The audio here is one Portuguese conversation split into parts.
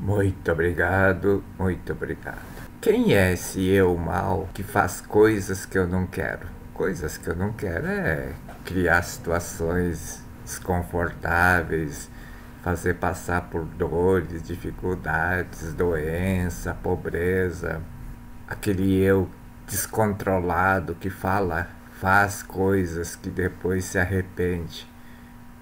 Muito obrigado, muito obrigado. Quem é esse eu mal que faz coisas que eu não quero? Coisas que eu não quero é criar situações desconfortáveis, fazer passar por dores, dificuldades, doença, pobreza. Aquele eu descontrolado que faz coisas que depois se arrepende.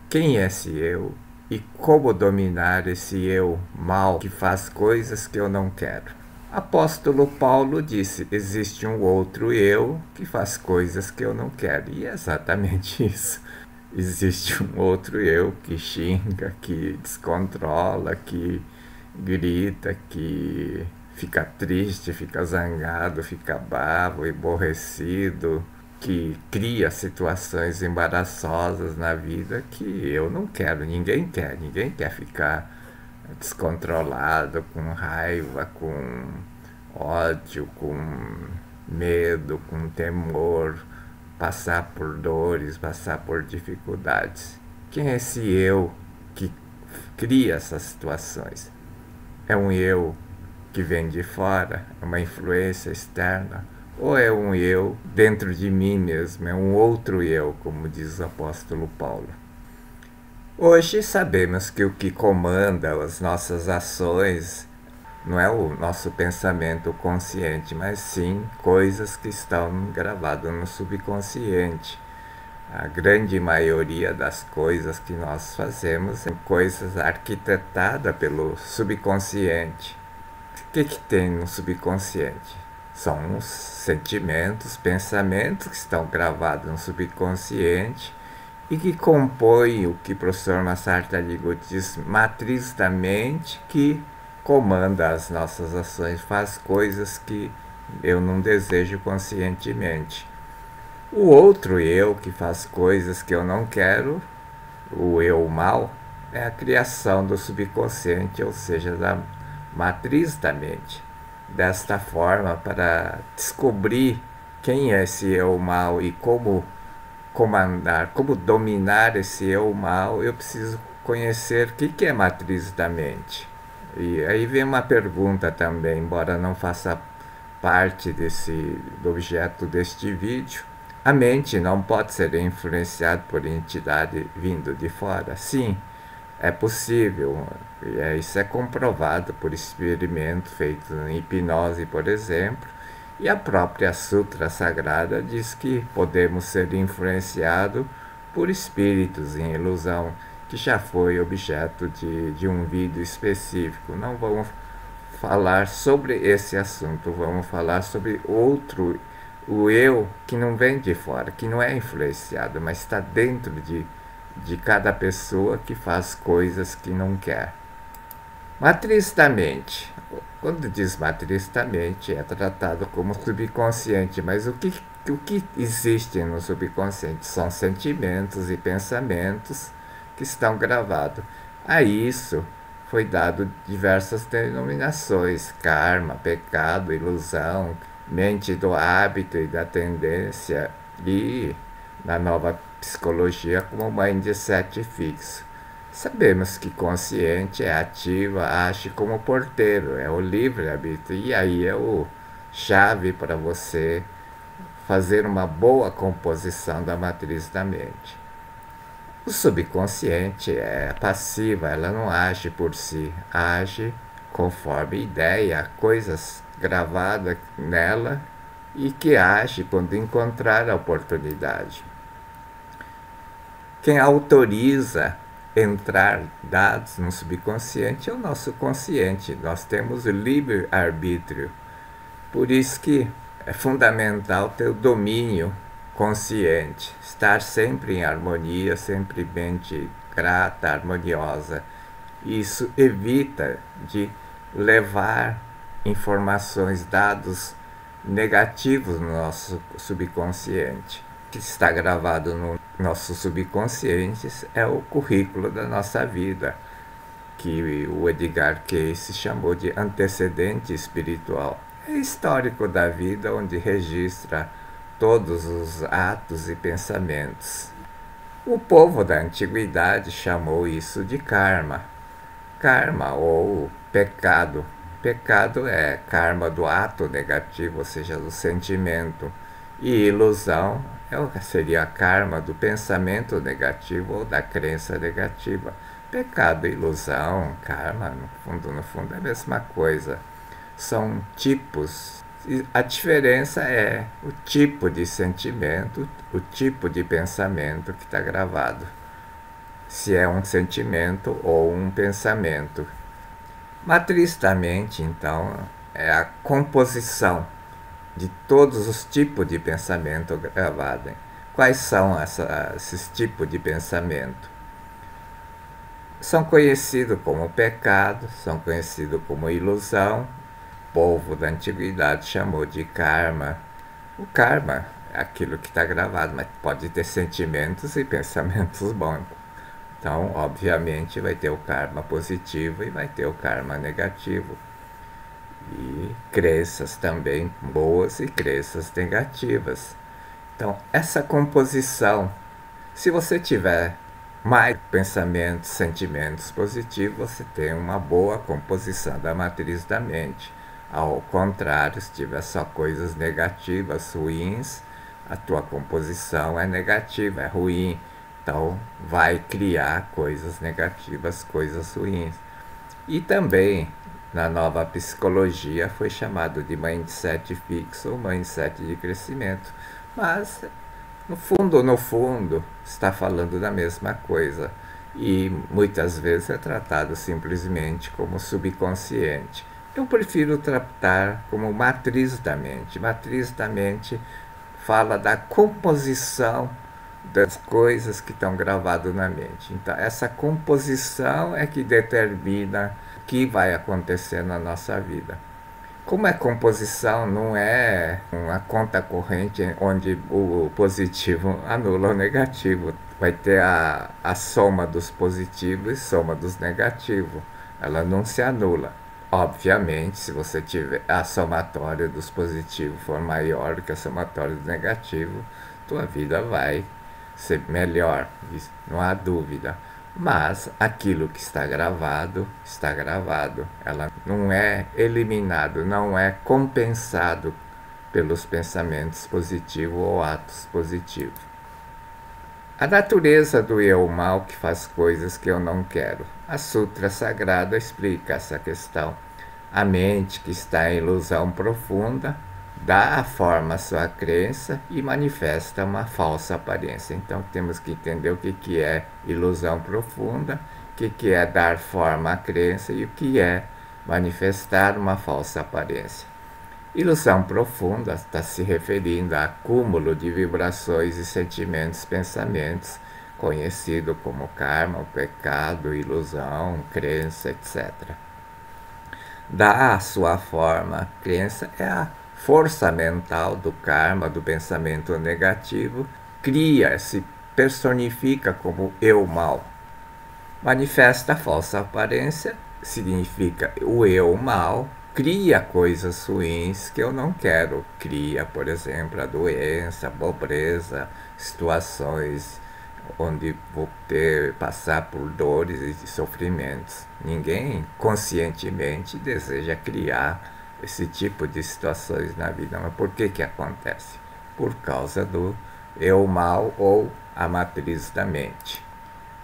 Quem é esse eu e como dominar esse eu mal que faz coisas que eu não quero? Apóstolo Paulo disse: existe um outro eu que faz coisas que eu não quero. E é exatamente isso. Existe um outro eu que xinga, que descontrola, que grita, que fica triste, fica zangado, fica bravo, aborrecido, que cria situações embaraçosas na vida que eu não quero, ninguém quer ficar descontrolado, com raiva, com ódio, com medo, com temor, passar por dores, passar por dificuldades. Quem é esse eu que cria essas situações? É um eu que vem de fora, é uma influência externa, ou é um eu dentro de mim mesmo, é um outro eu, como diz o apóstolo Paulo. Hoje sabemos que o que comanda as nossas ações não é o nosso pensamento consciente, mas sim coisas que estão gravadas no subconsciente. A grande maioria das coisas que nós fazemos são coisas arquitetadas pelo subconsciente. O que tem no subconsciente? São os sentimentos, pensamentos que estão gravados no subconsciente e que compõem o que o professor Massaro diz, matriz da mente, que comanda as nossas ações, faz coisas que eu não desejo conscientemente. O outro eu que faz coisas que eu não quero, o eu mal, é a criação do subconsciente, ou seja, da matriz da mente. Desta forma, para descobrir quem é esse eu mal e como comandar, como dominar esse eu mal, eu preciso conhecer o que é matriz da mente. E aí vem uma pergunta também, embora não faça parte do objeto deste vídeo. A mente não pode ser influenciada por entidade vindo de fora? Sim, é possível. Isso é comprovado por experimento feito em hipnose, por exemplo. E a própria Sutra Sagrada diz que podemos ser influenciados por espíritos em ilusão, que já foi objeto de um vídeo específico. Não vamos falar sobre esse assunto, vamos falar sobre outro, o eu que não vem de fora, que não é influenciado, mas está dentro de cada pessoa que faz coisas que não quer. Matriz da mente. Quando diz matriz da mente, é tratado como subconsciente, mas o que existe no subconsciente são sentimentos e pensamentos que estão gravados. A isso foi dado diversas denominações: karma, pecado, ilusão, mente do hábito e da tendência, e na nova psicologia como mindset fixo. Sabemos que consciente é ativa, age como porteiro, é o livre-arbítrio, e aí é o chave para você fazer uma boa composição da matriz da mente. O subconsciente é passiva, ela não age por si, age conforme ideia, coisas gravadas nela e que age quando encontrar a oportunidade. Quem autoriza entrar dados no subconsciente é o nosso consciente. Nós temos o livre-arbítrio. Por isso que é fundamental ter o domínio consciente, estar sempre em harmonia, sempre mente grata, harmoniosa. Isso evita de levar informações, dados negativos no nosso subconsciente. O que está gravado no nosso subconsciente é o currículo da nossa vida, que o Edgar Cayce chamou de antecedente espiritual. É histórico da vida, onde registra todos os atos e pensamentos. O povo da antiguidade chamou isso de karma. Karma ou pecado. Pecado é karma do ato negativo, ou seja, do sentimento. E ilusão seria karma do pensamento negativo ou da crença negativa. Pecado, ilusão, karma, no fundo é a mesma coisa. São tipos. E a diferença é o tipo de sentimento, o tipo de pensamento que está gravado. Se é um sentimento ou um pensamento. Matriz da mente, então, é a composição de todos os tipos de pensamento gravado. Quais são esses tipos de pensamento? São conhecidos como pecado, são conhecidos como ilusão. O povo da antiguidade chamou de karma. O karma é aquilo que está gravado, mas pode ter sentimentos e pensamentos bons. Então, obviamente, vai ter o karma positivo e vai ter o karma negativo. E crenças também boas e crenças negativas. Então, essa composição, se você tiver mais pensamentos, sentimentos positivos, você tem uma boa composição da matriz da mente. Ao contrário, se tiver só coisas negativas, ruins, a tua composição é negativa, é ruim. Então, vai criar coisas negativas, coisas ruins. E também, na nova psicologia, foi chamado de mindset fixo ou mindset de crescimento. Mas, no fundo, está falando da mesma coisa. E muitas vezes é tratado simplesmente como subconsciente. Eu prefiro tratar como matriz da mente. Matriz da mente fala da composição das coisas que estão gravadas na mente. Então, essa composição é que determina o que vai acontecer na nossa vida. Como é composição, não é uma conta corrente onde o positivo anula o negativo. Vai ter a soma dos positivos e soma dos negativos. Ela não se anula. Obviamente, se você tiver a somatória dos positivos for maior do que a somatória dos negativos, tua vida vai ser melhor, isso não há dúvida. Mas aquilo que está gravado, ela não é eliminado, não é compensado pelos pensamentos positivos ou atos positivos. A natureza do eu mal que faz coisas que eu não quero. A Sutra Sagrada explica essa questão. A mente que está em ilusão profunda dá a forma à sua crença e manifesta uma falsa aparência. Então temos que entender o que é ilusão profunda, o que é dar forma à crença e o que é manifestar uma falsa aparência. Ilusão profunda está se referindo a acúmulo de vibrações e sentimentos, pensamentos, conhecido como karma, pecado, ilusão, crença, etc. Dá a sua forma, crença é a força mental do karma, do pensamento negativo, cria, se personifica como eu mal. Manifesta a falsa aparência, significa o eu mal, cria coisas ruins que eu não quero. Cria, por exemplo, a doença, a pobreza, situações onde vou passar por dores e sofrimentos. Ninguém conscientemente deseja criar esse tipo de situações na vida. Mas por que acontece? Por causa do eu mal ou a matriz da mente.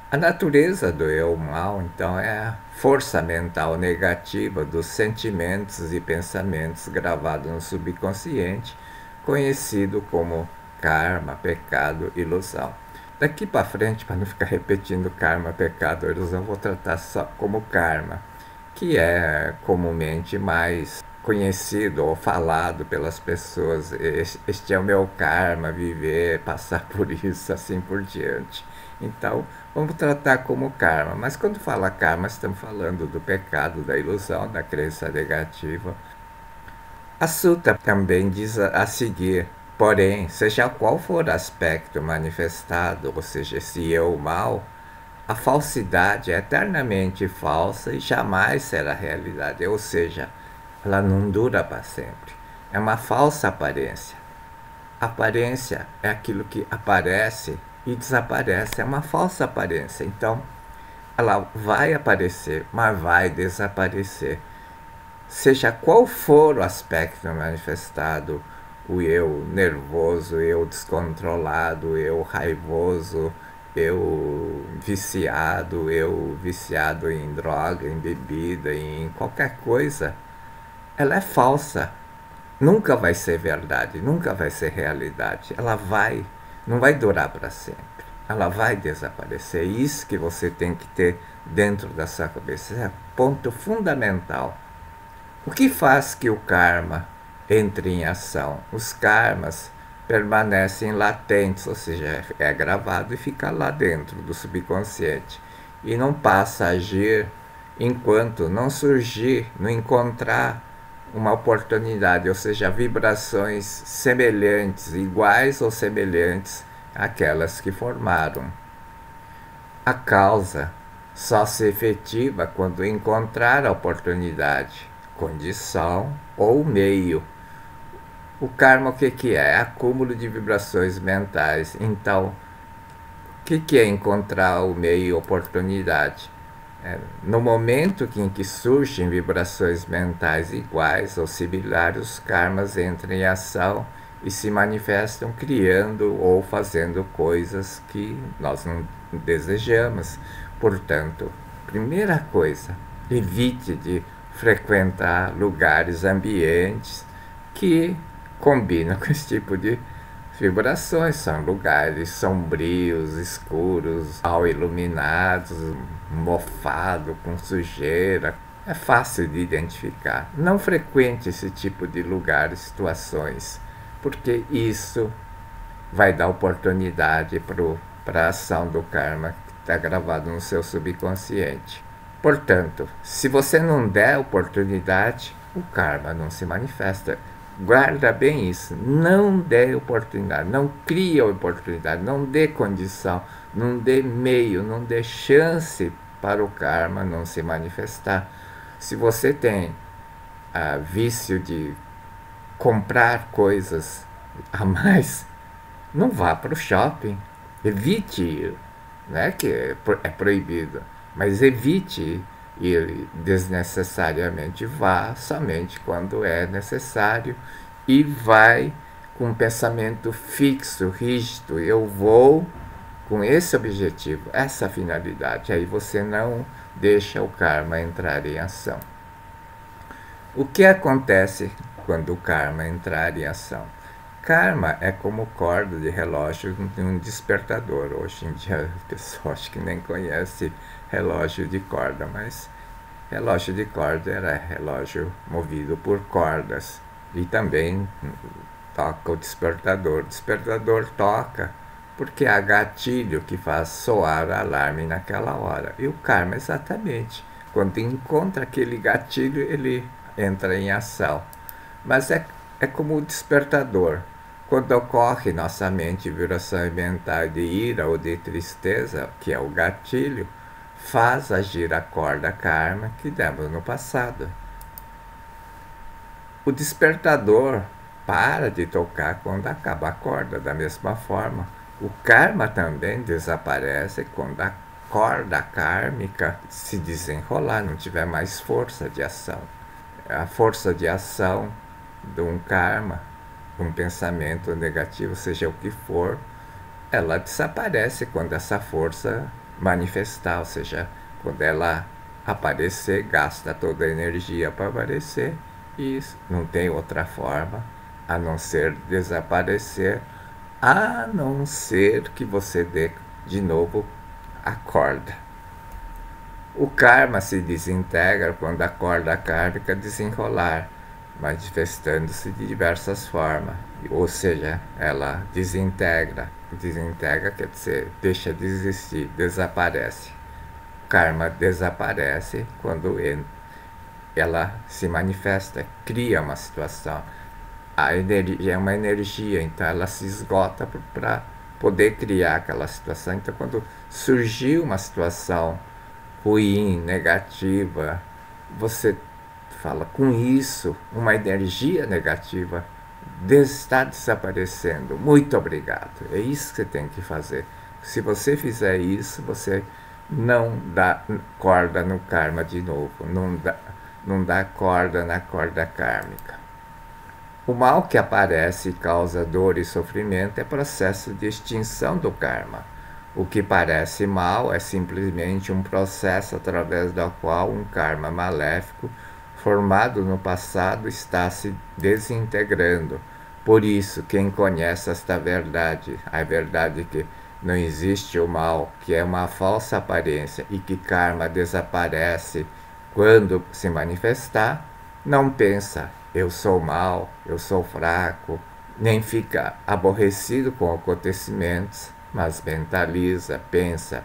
A natureza do eu mal, então, é a força mental negativa dos sentimentos e pensamentos gravados no subconsciente, conhecido como karma, pecado, ilusão. Daqui para frente, para não ficar repetindo karma, pecado, ilusão, vou tratar só como karma, que é comumente mais conhecido ou falado pelas pessoas. Este é o meu karma, viver, passar por isso, assim por diante. Então, vamos tratar como karma. Mas quando fala karma, estamos falando do pecado, da ilusão, da crença negativa. A Sutra também diz a seguir: porém, seja qual for o aspecto manifestado, ou seja, esse eu mal, a falsidade é eternamente falsa e jamais será realidade. Ou seja, ela não dura para sempre. É uma falsa aparência. Aparência é aquilo que aparece e desaparece. É uma falsa aparência. Então, ela vai aparecer, mas vai desaparecer. Seja qual for o aspecto manifestado, o eu nervoso, o eu descontrolado, o eu raivoso, eu viciado em droga, em bebida, em qualquer coisa, ela é falsa. Nunca vai ser verdade, nunca vai ser realidade. Não vai durar para sempre. Ela vai desaparecer. É isso que você tem que ter dentro da sua cabeça. É ponto fundamental. O que faz que o karma entre em ação? Os karmas permanecem latentes, ou seja, é gravado e fica lá dentro do subconsciente. E não passa a agir enquanto não surgir, não encontrar uma oportunidade, ou seja, vibrações semelhantes, iguais ou semelhantes àquelas que formaram. A causa só se efetiva quando encontrar a oportunidade, condição ou meio. O karma o que é? Acúmulo de vibrações mentais. Então, o que é encontrar o meio e oportunidade? No momento em que surgem vibrações mentais iguais ou similares, os karmas entram em ação e se manifestam criando ou fazendo coisas que nós não desejamos. Portanto, primeira coisa, evite de frequentar lugares, ambientes que combinam com esse tipo de vibrações. São lugares sombrios, escuros, mal iluminados, mofado, com sujeira. É fácil de identificar. Não frequente esse tipo de lugares, situações, porque isso vai dar oportunidade para a ação do karma que está gravado no seu subconsciente. Portanto, se você não der oportunidade, o karma não se manifesta. Guarda bem isso, não dê oportunidade, não crie oportunidade, não dê condição, não dê meio, não dê chance para o karma não se manifestar. Se você tem vício de comprar coisas a mais, não vá para o shopping, evite ir, não é que é proibido, mas evite ir desnecessariamente, vá somente quando é necessário e vai com um pensamento fixo, rígido. Eu vou com esse objetivo, essa finalidade. Aí você não deixa o karma entrar em ação. O que acontece quando o karma entrar em ação? Karma é como corda de relógio de um despertador. Hoje em dia o pessoal acho que nem conhece relógio de corda, mas relógio de corda era relógio movido por cordas. E também toca o despertador. O despertador toca porque há gatilho que faz soar o alarme naquela hora. E o karma exatamente. Quando encontra aquele gatilho, ele entra em ação. Mas é como o despertador. Quando ocorre nossa mente vibração mental de ira ou de tristeza, que é o gatilho, faz agir a corda karma que demos no passado. O despertador para de tocar quando acaba a corda. Da mesma forma, o karma também desaparece quando a corda kármica se desenrolar, não tiver mais força de ação. A força de ação de um karma, um pensamento negativo, seja o que for, ela desaparece quando essa força manifestar, ou seja, quando ela aparecer, gasta toda a energia para aparecer, e não tem outra forma a não ser desaparecer, a não ser que você dê de novo a corda. O karma se desintegra quando a corda kármica desenrolar, manifestando-se de diversas formas, ou seja, ela desintegra. Desintegra quer dizer, deixa de existir, desaparece. O karma desaparece quando ela se manifesta, cria uma situação. A energia é uma energia, então ela se esgota para poder criar aquela situação. Então, quando surgiu uma situação ruim, negativa, você fala, com isso, uma energia negativa está desaparecendo. Muito obrigado. É isso que você tem que fazer. Se você fizer isso, você não dá corda no karma de novo, não dá corda na corda kármica. O mal que aparece e causa dor e sofrimento é processo de extinção do karma. O que parece mal é simplesmente um processo através do qual um karma maléfico formado no passado está se desintegrando. Por isso, quem conhece esta verdade, a verdade que não existe o mal, que é uma falsa aparência e que karma desaparece quando se manifestar, não pensa, eu sou mal, eu sou fraco, nem fica aborrecido com acontecimentos, mas mentaliza, pensa.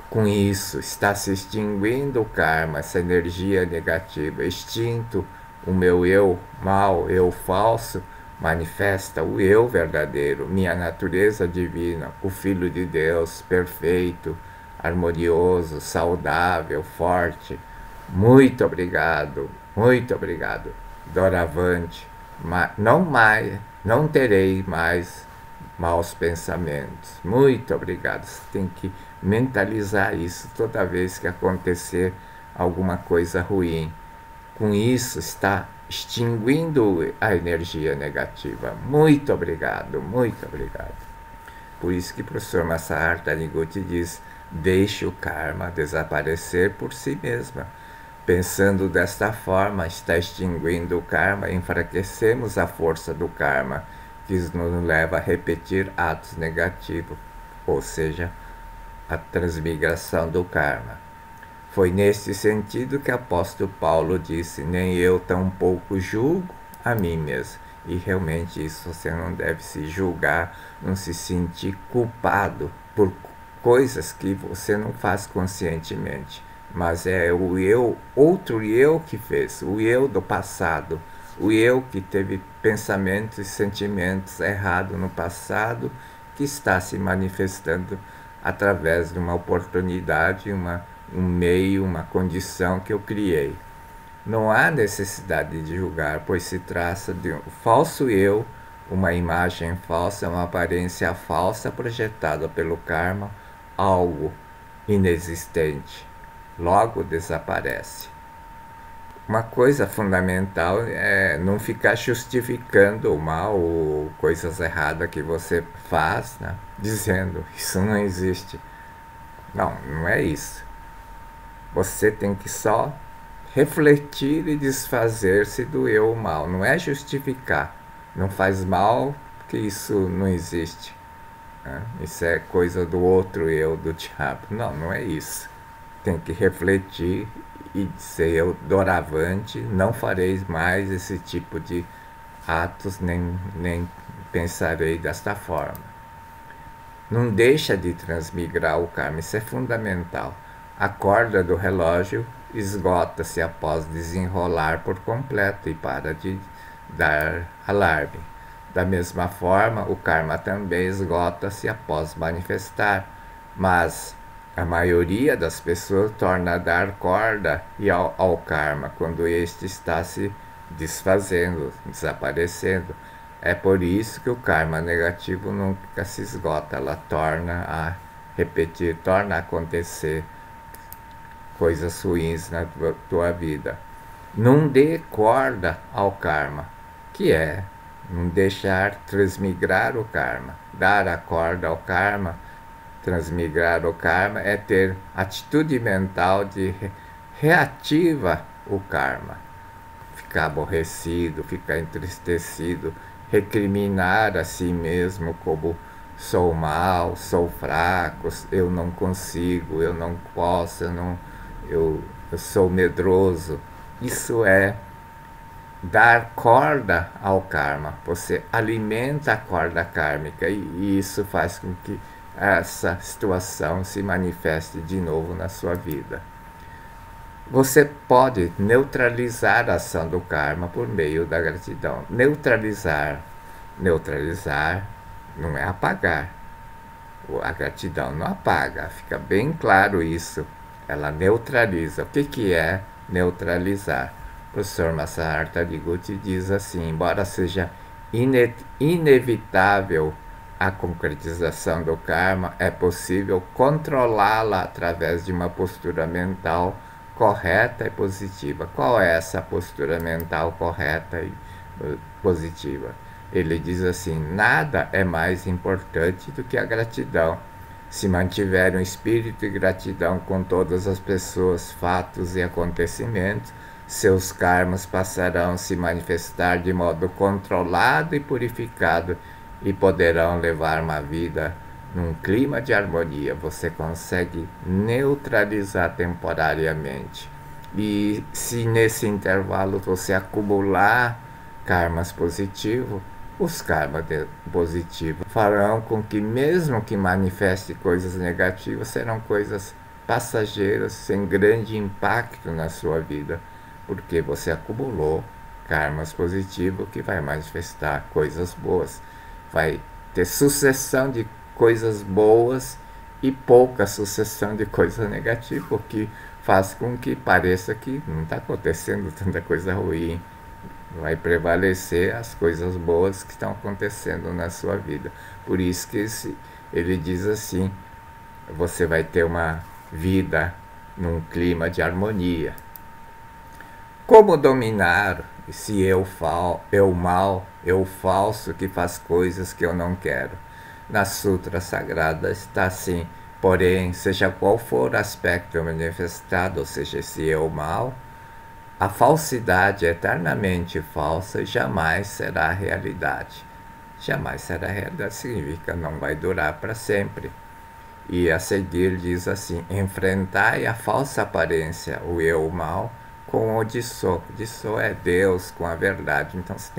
Com isso, está se extinguindo o karma, essa energia negativa, extinto o meu eu mal, eu falso, manifesta o eu verdadeiro, minha natureza divina, o Filho de Deus, perfeito, harmonioso, saudável, forte. Muito obrigado, muito obrigado. Doravante, não terei mais maus pensamentos. Muito obrigado. Você tem que mentalizar isso toda vez que acontecer alguma coisa ruim. Com isso, está extinguindo a energia negativa. Muito obrigado, muito obrigado. Por isso que o professor Masaharu Taniguchi diz, deixe o karma desaparecer por si mesma. Pensando desta forma, está extinguindo o karma, enfraquecemos a força do karma, que nos leva a repetir atos negativos, ou seja, a transmigração do karma. Foi neste sentido que o apóstolo Paulo disse, nem eu tampouco julgo a mim mesmo. E realmente isso você não deve se julgar, não se sentir culpado por coisas que você não faz conscientemente. Mas é o eu, outro eu que fez, o eu do passado, o eu que teve pensamentos e sentimentos errados no passado, que está se manifestando através de uma oportunidade, um meio, uma condição que eu criei. Não há necessidade de julgar, pois se trata de um falso eu, uma imagem falsa, uma aparência falsa projetada pelo karma, algo inexistente. Logo desaparece. Uma coisa fundamental é não ficar justificando o mal ou coisas erradas que você faz, né? Dizendo isso não existe. Não, não é isso. Você tem que só refletir e desfazer-se do eu mal. Não é justificar. Não faz mal porque isso não existe. Né? Isso é coisa do outro eu, do diabo. Não, não é isso. Tem que refletir e dizer, eu doravante não farei mais esse tipo de atos, nem pensarei desta forma. Não deixa de transmigrar o karma, isso é fundamental. A corda do relógio esgota-se após desenrolar por completo e para de dar alarme. Da mesma forma, o karma também esgota-se após manifestar, mas a maioria das pessoas torna a dar corda ao karma quando este está se desfazendo, desaparecendo. É por isso que o karma negativo nunca se esgota, ela torna a repetir, torna a acontecer coisas ruins na tua vida. Não dê corda ao karma, que é não deixar transmigrar o karma. Dar a corda ao karma, transmigrar o karma, é ter atitude mental de reativa o karma. Ficar aborrecido, ficar entristecido, recriminar a si mesmo como sou mal, sou fraco, eu não consigo, eu não posso, eu sou medroso. Isso é dar corda ao karma. Você alimenta a corda kármica e isso faz com que essa situação se manifeste de novo na sua vida. Você pode neutralizar a ação do karma por meio da gratidão. Neutralizar não é apagar. A gratidão não apaga, fica bem claro isso. Ela neutraliza. O que é neutralizar? O professor Masaharu Taniguchi diz assim, embora seja inevitável a concretização do karma é possível controlá-la através de uma postura mental correta e positiva. Qual é essa postura mental correta e positiva? Ele diz assim: nada é mais importante do que a gratidão. Se mantiver um espírito de gratidão com todas as pessoas, fatos e acontecimentos, seus karmas passarão a se manifestar de modo controlado e purificado e poderão levar uma vida num clima de harmonia. Você consegue neutralizar temporariamente. E se nesse intervalo você acumular karmas positivos, os karmas positivos farão com que, mesmo que manifeste coisas negativas, serão coisas passageiras, sem grande impacto na sua vida, porque você acumulou karmas positivos que vai manifestar coisas boas. Vai ter sucessão de coisas boas e pouca sucessão de coisas negativas, o que faz com que pareça que não está acontecendo tanta coisa ruim. Vai prevalecer as coisas boas que estão acontecendo na sua vida. Por isso que ele diz assim: você vai ter uma vida num clima de harmonia. Como dominar esse eu mal, eu falso que faz coisas que eu não quero? Na Sutra Sagrada está assim: porém, seja qual for o aspecto manifestado, ou seja, esse eu mal, a falsidade é eternamente falsa e jamais será realidade. Jamais será realidade significa não vai durar para sempre. E a seguir diz assim: enfrentai a falsa aparência, o eu mal, com o Disso. Disso é Deus com a verdade. Então você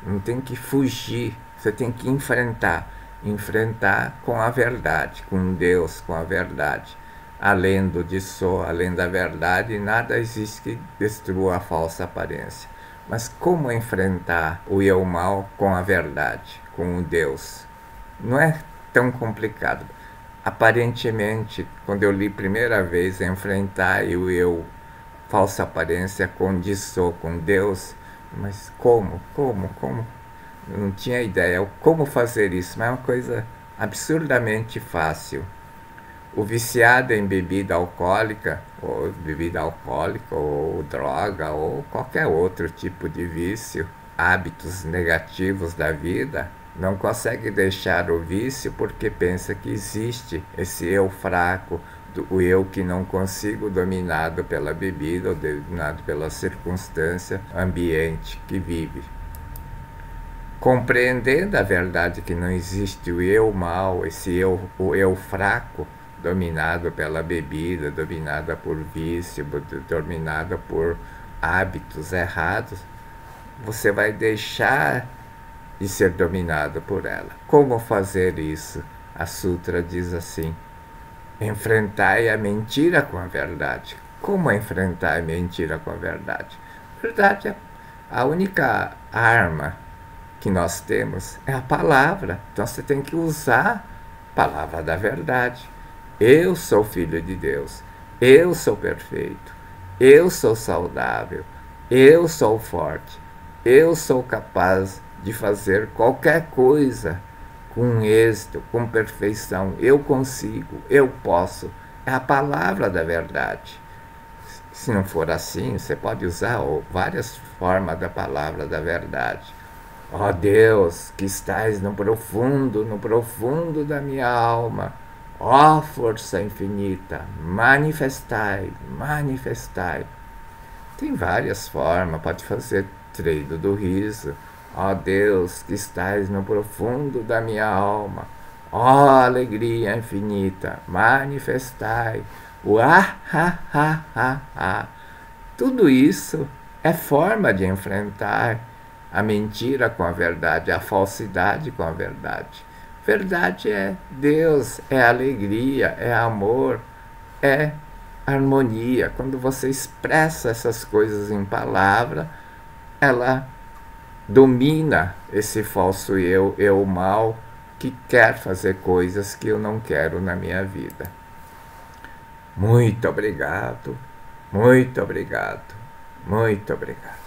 não tem que fugir, você tem que enfrentar com a verdade, com Deus, com a verdade. Além do Disso, além da verdade, nada existe que destrua a falsa aparência. Mas como enfrentar o eu mal com a verdade, com o Deus? Não é tão complicado. Aparentemente, quando eu li primeira vez, enfrentar o eu falsa aparência com Disso, com Deus, mas como? Eu não tinha ideia como fazer isso, mas é uma coisa absurdamente fácil. O viciado em bebida alcoólica, ou droga, ou qualquer outro tipo de vício, hábitos negativos da vida, não consegue deixar o vício porque pensa que existe esse eu fraco, o eu que não consigo, dominado pela bebida ou dominado pela circunstância ambiente que vive. Compreendendo a verdade que não existe o eu mal, o eu fraco, dominado pela bebida, dominada por vício, dominada por hábitos errados, você vai deixar de ser dominado por ela. Como fazer isso? A Sutra diz assim: enfrentai a mentira com a verdade. Como enfrentar a mentira com a verdade? A verdade é a única arma que nós temos, é a palavra. Então você tem que usar a palavra da verdade. Eu sou filho de Deus, eu sou perfeito, eu sou saudável, eu sou forte, eu sou capaz de fazer qualquer coisa com êxito, com perfeição. Eu consigo, eu posso. É a palavra da verdade. Se não for assim, você pode usar várias formas da palavra da verdade. Ó Deus, que estais no profundo da minha alma, ó força infinita, manifestai. Tem várias formas, pode fazer treino do riso. Ó Deus, que estais no profundo da minha alma, ó alegria infinita, manifestai. Tudo isso é forma de enfrentar a mentira com a verdade, a falsidade com a verdade. Verdade é Deus, é alegria, é amor, é harmonia. Quando você expressa essas coisas em palavra, ela domina esse falso eu mal, que quer fazer coisas que eu não quero na minha vida. Muito obrigado, muito obrigado, muito obrigado.